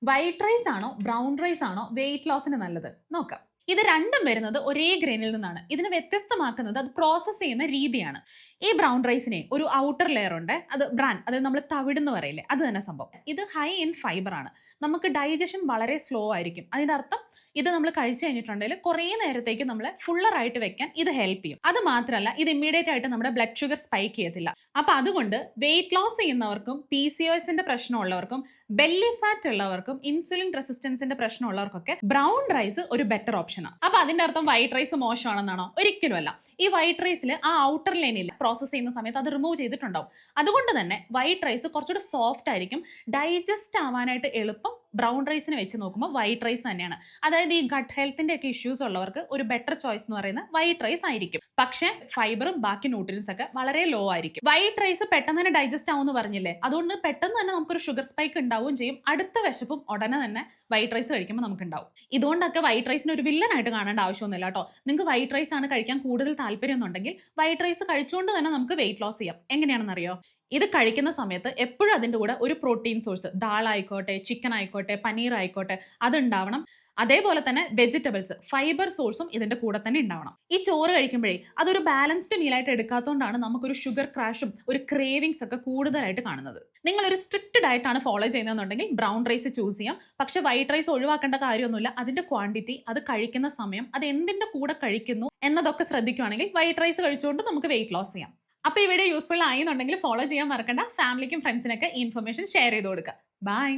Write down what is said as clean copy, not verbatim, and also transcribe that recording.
White rice ആണോ brown rice ആണോ wait ലോസിന് നല്ലത്? നോക്കാം. ഇത് രണ്ടും വരുന്നത് ഒരേ ഗ്രെയിനിൽ നിന്നാണ്. ഇതിനെ വ്യത്യസ്തമാക്കുന്നത് അത് പ്രോസസ്സ് ചെയ്യുന്ന രീതിയാണ്. ഈ ബ്രൗൺ റൈസിനെ ഒരു ഔട്ടർ ലെയർ ഉണ്ട്, അത് ബ്രാൻ, അത് നമ്മൾ തവിടെന്ന് പറയില്ലേ, അത് തന്നെ സംഭവം. ഇത് ഹൈ ഇൻ ഫൈബർ ആണ്. നമുക്ക് ഡൈജഷൻ വളരെ സ്ലോ ആയിരിക്കും. അതിന്റെ അർത്ഥം ഇത് നമ്മൾ കഴിച്ചു കഴിഞ്ഞിട്ടുണ്ടെങ്കിൽ കുറേ നേരത്തേക്ക് നമ്മൾ ഫുള്ളർ ആയിട്ട് വെക്കാൻ ഇത് ഹെൽപ്പ് ചെയ്യും. അത് മാത്രമല്ല, ഇത് ഇമ്മീഡിയറ്റ് ആയിട്ട് നമ്മുടെ ബ്ലഡ് ഷുഗർ സ്പൈക്ക് ചെയ്യത്തില്ല. അപ്പൊ അതുകൊണ്ട് വെയിറ്റ് ലോസ് ചെയ്യുന്നവർക്കും PCOSന്റെ പ്രശ്നമുള്ളവർക്കും ബെല്ലി ഫാറ്റ് ഉള്ളവർക്കും ഇൻസുലിൻ റെസിസ്റ്റൻസിന്റെ പ്രശ്നമുള്ളവർക്കൊക്കെ ബ്രൗൺ റൈസ് ഒരു ബെറ്റർ ഓപ്ഷനാണ്. അപ്പൊ അതിന്റെ അർത്ഥം വൈറ്റ് റൈസ് മോശമാണെന്നാണോ? ഒരിക്കലും അല്ല. ഈ വൈറ്റ് റൈസിൽ ആ ഔട്ടർ ലൈനിൽ പ്രോസസ് ചെയ്യുന്ന സമയത്ത് അത് റിമൂവ് ചെയ്തിട്ടുണ്ടാവും. അതുകൊണ്ട് തന്നെ വൈറ്റ് റൈസ് കുറച്ചുകൂടി സോഫ്റ്റ് ആയിരിക്കും. ഡൈജസ്റ്റ് ആവാനായിട്ട് എളുപ്പം ബ്രൗൺ റൈസിനെ വെച്ച് നോക്കുമ്പോൾ വൈറ്റ് റൈസ് തന്നെയാണ്. അതായത് ഈ ഗട്ട് ഹെൽത്തിന്റെ ഒക്കെ ഇഷ്യൂസ് ഉള്ളവർക്ക് ഒരു ബെറ്റർ ചോയ്സ് എന്ന് പറയുന്നത് വൈറ്റ് റൈസ് ആയിരിക്കും. പക്ഷേ ഫൈബറും ബാക്കി ന്യൂട്രിയൻസ് ഒക്കെ വളരെ ലോ ആയിരിക്കും. വൈറ്റ് റൈസ് പെട്ടെന്ന് തന്നെ ഡൈജസ്റ്റ് ആവുമെന്ന് പറഞ്ഞില്ലേ, അതുകൊണ്ട് പെട്ടെന്ന് തന്നെ നമുക്കൊരു ഷുഗർ സ്പൈക്ക് ഉണ്ടാവുകയും ചെയ്യും. അടുത്ത വിശപ്പും ഉടനെ തന്നെ വൈറ്റ് റൈസ് കഴിക്കുമ്പോൾ നമുക്ക് ഉണ്ടാവും. ഇതുകൊണ്ടൊക്കെ വൈറ്റ് റൈസിന് ഒരു വില്ലനായിട്ട് കാണേണ്ട ആവശ്യമൊന്നുമില്ല കേട്ടോ. നിങ്ങൾക്ക് വൈറ്റ് റൈസ് ആണ് കഴിക്കാൻ കൂടുതൽ താല്പര്യം എന്നുണ്ടെങ്കിൽ വൈറ്റ് റൈസ് കഴിച്ചുകൊണ്ട് തന്നെ നമുക്ക് വെയിറ്റ് ലോസ് ചെയ്യാം. എങ്ങനെയാണെന്ന് അറിയോ? ഇത് കഴിക്കുന്ന സമയത്ത് എപ്പോഴും അതിൻ്റെ കൂടെ ഒരു പ്രോട്ടീൻ സോഴ്സ്, ദാളായിക്കോട്ടെ, ചിക്കൻ ആയിക്കോട്ടെ, പനീർ ആയിക്കോട്ടെ, അതുണ്ടാവണം. അതേപോലെ തന്നെ വെജിറ്റബിൾസ്, ഫൈബർ സോഴ്സും ഇതിന്റെ കൂടെ തന്നെ ഉണ്ടാവണം. ഈ ചോറ് കഴിക്കുമ്പോഴേ അതൊരു ബാലൻസ്ഡ് മീലായിട്ട് എടുക്കാത്തതുകൊണ്ടാണ് നമുക്കൊരു ഷുഗർ ക്രാഷും ഒരു ക്രേവിങ്സ് ഒക്കെ കൂടുതലായിട്ട് കാണുന്നത്. നിങ്ങൾ ഒരു സ്ട്രിക്റ്റ് ഡയറ്റ് ആണ് ഫോളോ ചെയ്യുന്നതെന്നുണ്ടെങ്കിൽ ബ്രൗൺ റൈസ് ചൂസ് ചെയ്യാം. പക്ഷെ വൈറ്റ് റൈസ് ഒഴിവാക്കേണ്ട കാര്യമൊന്നുമില്ല. അതിന്റെ ക്വാണ്ടിറ്റി, അത് കഴിക്കുന്ന സമയം, അത് എന്തിന്റെ കൂടെ കഴിക്കുന്നു എന്നതൊക്കെ ശ്രദ്ധിക്കുകയാണെങ്കിൽ വൈറ്റ് റൈസ് കഴിച്ചുകൊണ്ട് നമുക്ക് വെയിറ്റ് ലോസ് ചെയ്യാം. അപ്പൊ ഈ വീഡിയോ യൂസ്ഫുൾ ആയെന്നുണ്ടെങ്കിൽ ഫോളോ ചെയ്യാൻ മറക്കണ്ട. ഫാമിലിക്കും ഫ്രണ്ട്സിനൊക്കെ ഈ ഇൻഫർമേഷൻ ഷെയർ ചെയ്ത് കൊടുക്കുക. ബൈ.